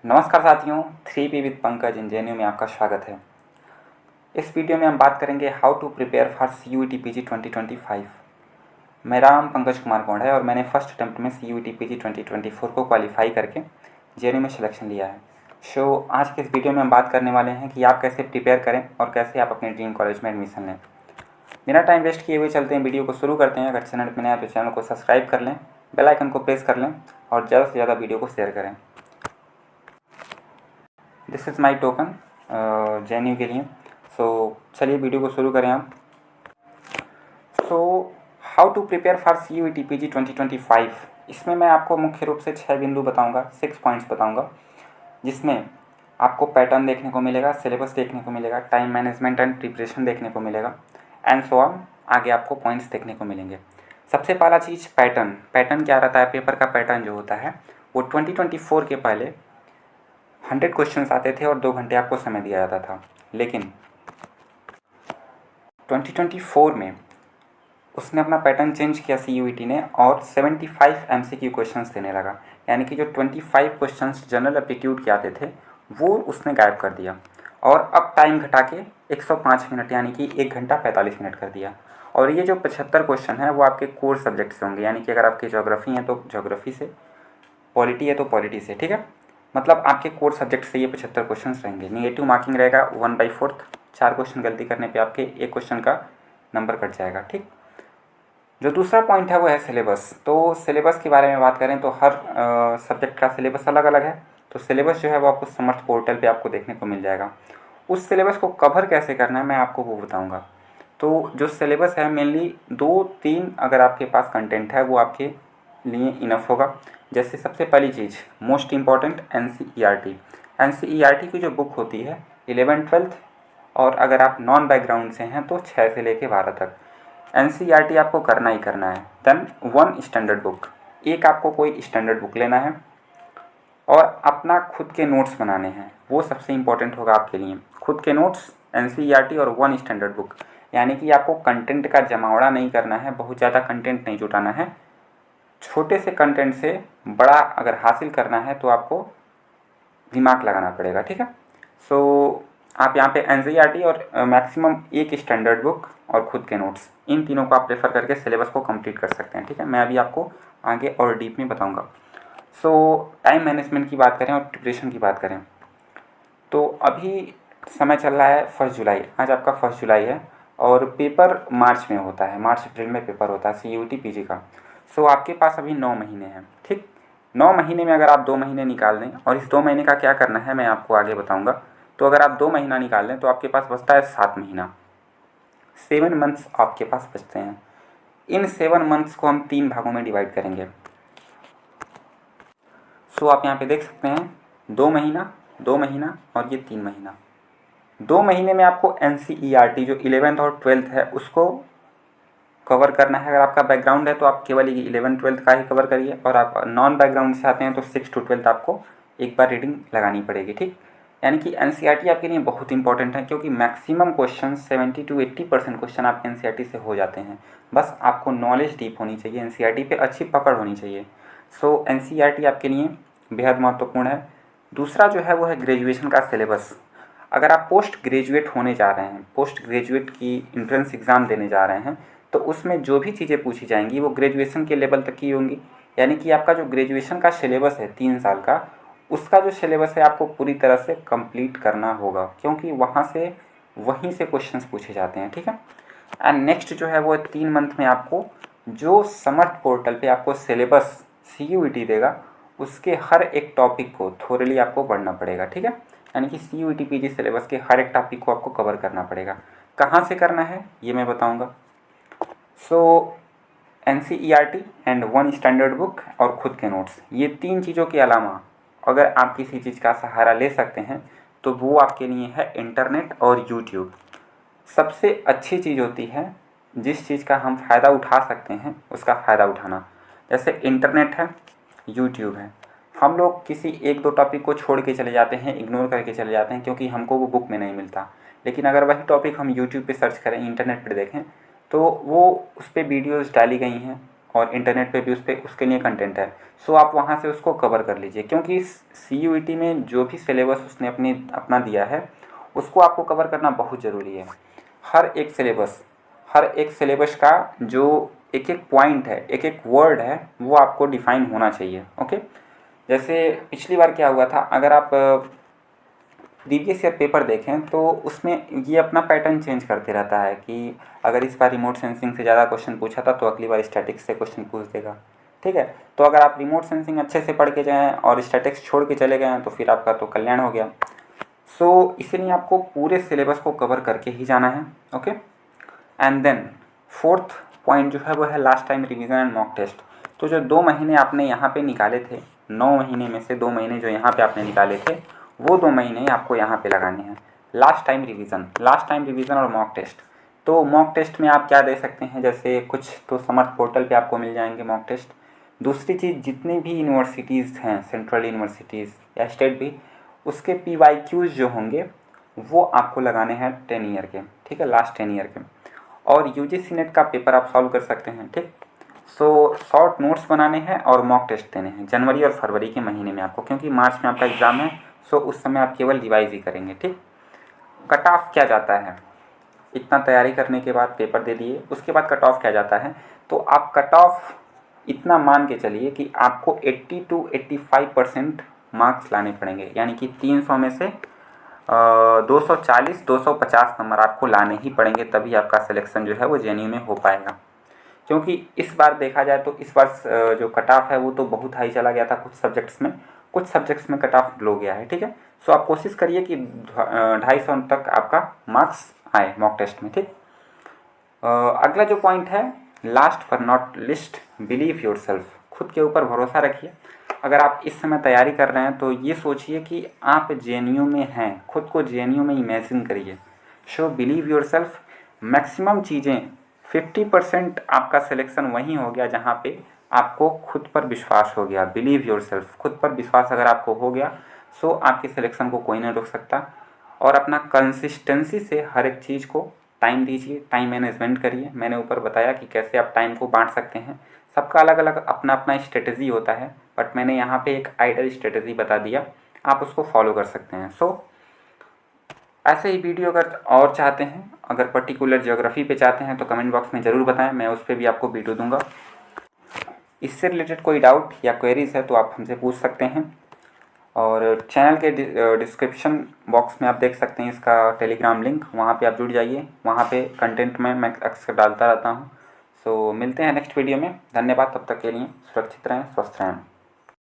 नमस्कार साथियों, 3P with Pankaj engineer में आपका स्वागत है। इस वीडियो में हम बात करेंगे how to prepare for CUET PG 2025। मेरा नाम पंकज कुमार गौड़ है और मैंने फर्स्ट अटैम्प्ट में CUET PG 2024 को क्वालिफाई करके JNU में सिलेक्शन लिया है। आज के इस वीडियो में हम बात करने वाले हैं कि आप कैसे प्रिपेयर करें और कैसे आप अपने ड्रीम कॉलेज में एडमिशन लें। बिना टाइम वेस्ट किए हुए चलते हैं, वीडियो को शुरू करते हैं। अगर चैनल पर नया है तो चैनल को सब्सक्राइब कर लें, बेल आइकन को प्रेस कर लें और ज़्यादा से ज़्यादा वीडियो को शेयर करें। This is my token JNU के लिए। चलिए वीडियो को शुरू करें हम। How to prepare for CUET PG 2025। इसमें मैं आपको मुख्य रूप से 6 बिंदु बताऊंगा, 6 पॉइंट्स बताऊंगा, जिसमें आपको पैटर्न देखने को मिलेगा, सिलेबस देखने को मिलेगा, टाइम मैनेजमेंट एंड प्रिपरेशन देखने को मिलेगा एंड सो ऑन। आगे आपको पॉइंट्स देखने को मिलेंगे। सबसे पहला चीज़ पैटर्न क्या रहता है। पेपर का पैटर्न जो होता है वो 2024 के पहले 100 क्वेश्चंस आते थे और 2 घंटे आपको समय दिया जाता था, लेकिन 2024 में उसने अपना पैटर्न चेंज किया CUET ने और 75 MCQ क्वेश्चंस देने लगा। यानी कि जो 25 क्वेश्चंस जनरल एप्टीट्यूड के आते थे वो उसने गायब कर दिया और अब टाइम घटा के 105 मिनट यानी कि 1 घंटा 45 मिनट कर दिया। और ये जो 75 क्वेश्चन है वो आपके कोर सब्जेक्ट से होंगे। यानी कि अगर आपकी ज्योग्राफी है तो ज्योग्राफी से, पॉलिटी है तो पॉलिटी से, ठीक है। मतलब आपके कोर सब्जेक्ट से ये 75 क्वेश्चन रहेंगे। निगेटिव मार्किंग रहेगा 1/4। 4 क्वेश्चन गलती करने पे आपके 1 क्वेश्चन का नंबर कट जाएगा, ठीक। जो दूसरा पॉइंट है वो है सिलेबस। तो सिलेबस के बारे में बात करें तो हर सब्जेक्ट का सिलेबस अलग अलग है। तो सिलेबस जो है वो आपको समर्थ पोर्टल पे आपको देखने को मिल जाएगा। उस सिलेबस को कवर कैसे करना है मैं आपको वो बताऊँगा। तो जो सिलेबस है मेनली 2-3 अगर आपके पास कंटेंट है वो आपके लिए इनफ होगा। जैसे सबसे पहली चीज़ मोस्ट इम्पॉर्टेंट NCERT की जो बुक होती है 11th-12th, और अगर आप नॉन बैकग्राउंड से हैं तो 6 से लेके 12 तक NCERT आपको करना ही करना है। देन 1 स्टैंडर्ड बुक, एक आपको कोई स्टैंडर्ड बुक लेना है और अपना खुद के नोट्स बनाने हैं। वो सबसे इम्पोर्टेंट होगा आपके लिए। खुद के नोट्स, NCERT और 1 स्टैंडर्ड बुक। यानी कि आपको कंटेंट का जमावड़ा नहीं करना है, बहुत ज़्यादा कंटेंट नहीं जुटाना है। छोटे से कंटेंट से बड़ा अगर हासिल करना है तो आपको दिमाग लगाना पड़ेगा, ठीक है। आप यहाँ पे NCERT और मैक्सिमम 1 स्टैंडर्ड बुक और खुद के नोट्स, इन तीनों को आप प्रेफर करके सिलेबस को कंप्लीट कर सकते हैं, ठीक है। मैं अभी आपको आगे और डीप में बताऊँगा। टाइम मैनेजमेंट की बात करें और प्रिपरेशन की बात करें तो अभी समय चल रहा है 1 जुलाई। आज आपका 1 जुलाई है और पेपर मार्च में होता है, मार्च अप्रैल में पेपर होता है CUET PG का। आपके पास अभी 9 महीने हैं, ठीक। 9 महीने में अगर आप 2 महीने निकाल लें, और इस 2 महीने का क्या करना है मैं आपको आगे बताऊँगा। तो अगर आप 2 महीना निकाल लें तो आपके पास बचता है 7 महीना। 7 मंथ्स आपके पास बचते हैं। इन 7 मंथ्स को हम 3 भागों में डिवाइड करेंगे। आप यहाँ पे देख सकते हैं 2 महीना, 2 महीना और ये 3 महीना। 2 महीने में आपको NCERT जो 11th और 12th है उसको कवर करना है। अगर आपका बैकग्राउंड है तो आप केवल 11th-12th का ही कवर करिए, और आप नॉन बैकग्राउंड से आते हैं तो 6 to 12th आपको एक बार रीडिंग लगानी पड़ेगी, ठीक। यानी कि NCERT आपके लिए बहुत इंपॉर्टेंट है, क्योंकि मैक्सिमम क्वेश्चन 70 to 80% क्वेश्चन आपके NCERT से हो जाते हैं। बस आपको नॉलेज डीप होनी चाहिए, NCERT पे अच्छी पकड़ होनी चाहिए। NCERT आपके लिए बेहद महत्वपूर्ण है। दूसरा जो है वो है ग्रेजुएशन का सिलेबस। अगर आप पोस्ट ग्रेजुएट होने जा रहे हैं, पोस्ट ग्रेजुएट की एंट्रेंस एग्ज़ाम देने जा रहे हैं, तो उसमें जो भी चीज़ें पूछी जाएंगी वो ग्रेजुएशन के लेवल तक की होंगी। यानी कि आपका जो ग्रेजुएशन का सिलेबस है 3 साल का, उसका जो सिलेबस है आपको पूरी तरह से कंप्लीट करना होगा, क्योंकि वहीं से क्वेश्चंस पूछे जाते हैं, ठीक है। एंड नेक्स्ट जो है वो 3 मंथ में आपको जो समर्थ पोर्टल पे आपको सिलेबस CUET देगा उसके हर एक टॉपिक को थोरली आपको पढ़ना पड़ेगा, ठीक है। यानी कि CUET PG सिलेबस के हर एक टॉपिक को आपको कवर करना पड़ेगा। कहाँ से करना है ये मैं बताऊँगा। NCERT एंड 1 स्टैंडर्ड बुक और खुद के नोट्स, ये 3 चीज़ों के अलावा अगर आप किसी चीज़ का सहारा ले सकते हैं तो वो आपके लिए है इंटरनेट और यूट्यूब। सबसे अच्छी चीज़ होती है जिस चीज़ का हम फ़ायदा उठा सकते हैं उसका फ़ायदा उठाना। जैसे इंटरनेट है, यूट्यूब है। हम लोग किसी 1-2 टॉपिक को छोड़ के चले जाते हैं, इग्नोर करके चले जाते हैं, क्योंकि हमको वो बुक में नहीं मिलता। लेकिन अगर वही टॉपिक हम यूट्यूब पे सर्च करें, इंटरनेट पर देखें, तो वो उस पर वीडियोज़ डाली गई हैं और इंटरनेट पे भी उस पर उसके लिए कंटेंट है। सो आप वहाँ से उसको कवर कर लीजिए, क्योंकि CUET में जो भी सिलेबस उसने अपना दिया है उसको आपको कवर करना बहुत ज़रूरी है। हर एक सिलेबस का जो एक एक पॉइंट है, एक एक वर्ड है, वो आपको डिफाइन होना चाहिए। ओके, जैसे पिछली बार क्या हुआ था, अगर आप प्रीवियस ईयर पेपर देखें तो उसमें ये अपना पैटर्न चेंज करते रहता है कि अगर इस बार रिमोट सेंसिंग से ज़्यादा क्वेश्चन पूछा था तो अगली बार स्टैटिक्स से क्वेश्चन पूछ देगा। ठीक है, तो अगर आप रिमोट सेंसिंग अच्छे से पढ़ के जाएँ और स्टैटिक्स छोड़ के चले गए हैं तो फिर आपका तो कल्याण हो गया। सो इसीलिए आपको पूरे सिलेबस को कवर करके ही जाना है। Okay, and then fourth point जो है वो है last time revision and mock test. तो जो 2 महीने आपने यहाँ पे निकाले थे, 9 महीने में से 2 महीने जो यहाँ पे आपने निकाले थे, वो 2 महीने आपको यहाँ पे लगाने हैं। लास्ट टाइम रिवीजन और मॉक टेस्ट। तो मॉक टेस्ट में आप क्या दे सकते हैं, जैसे कुछ तो समर्थ पोर्टल पे आपको मिल जाएंगे मॉक टेस्ट। दूसरी चीज़, जितनी भी यूनिवर्सिटीज़ हैं, सेंट्रल यूनिवर्सिटीज़ या स्टेट भी, उसके PYQs जो होंगे वो आपको लगाने हैं 10 ईयर के। ठीक है, लास्ट 10 ईयर के। और UGC नेट का पेपर आप सॉल्व कर सकते हैं। ठीक, सो शॉर्ट नोट्स बनाने हैं और मॉक टेस्ट देने हैं जनवरी और फरवरी के महीने में आपको, क्योंकि मार्च में आपका एग्ज़ाम है। सो उस समय आप केवल रिवाइज ही करेंगे। ठीक, कट ऑफ क्या जाता है, इतना तैयारी करने के बाद पेपर दे दिए, उसके बाद कट ऑफ क्या जाता है, तो आप कट ऑफ इतना मान के चलिए कि आपको 80 to 85% मार्क्स लाने पड़ेंगे, यानी कि 300 में से 240-250 नंबर आपको लाने ही पड़ेंगे, तभी आपका सिलेक्शन जो है वो JNU में हो पाएगा। क्योंकि इस बार देखा जाए तो इस बार जो कट ऑफ है वो तो बहुत हाई चला गया था कुछ सब्जेक्ट्स में कट ऑफ लो गया है। ठीक है, सो आप कोशिश करिए कि 250 तक आपका मार्क्स आए मॉक टेस्ट में। ठीक, अगला जो पॉइंट है, लास्ट पर नॉट लिस्ट, बिलीव योरसेल्फ। खुद के ऊपर भरोसा रखिए। अगर आप इस समय तैयारी कर रहे हैं तो ये सोचिए कि आप JNU में हैं, खुद को JNU में इमेजिन करिए। Show believe yourself. मैक्सिमम चीज़ें 50% आपका सिलेक्शन वहीं हो गया जहाँ पे आपको खुद पर विश्वास हो गया। बिलीव योरसेल्फ, खुद पर विश्वास अगर आपको हो गया सो आपके सिलेक्शन को कोई नहीं रोक सकता। और अपना कंसिस्टेंसी से हर एक चीज़ को टाइम दीजिए, टाइम मैनेजमेंट करिए। मैंने ऊपर बताया कि कैसे आप टाइम को बांट सकते हैं। सबका अलग अलग अपना अपना स्ट्रेटजी होता है, बट मैंने यहाँ पे एक आइडियल स्ट्रेटजी बता दिया, आप उसको फॉलो कर सकते हैं। सो ऐसे ही वीडियो अगर और चाहते हैं, अगर पर्टिकुलर ज्योग्राफी पे चाहते हैं तो कमेंट बॉक्स में ज़रूर बताएं, मैं उस पर भी आपको वीडियो दूंगा। इससे रिलेटेड कोई डाउट या क्वेरीज है तो आप हमसे पूछ सकते हैं। और चैनल के डिस्क्रिप्शन बॉक्स में आप देख सकते हैं इसका टेलीग्राम लिंक, वहाँ पे आप जुड़ जाइए। वहाँ पे कंटेंट में मैं अक्सर डालता रहता हूँ। सो मिलते हैं नेक्स्ट वीडियो में। धन्यवाद, तब तक के लिए सुरक्षित रहें, स्वस्थ रहें।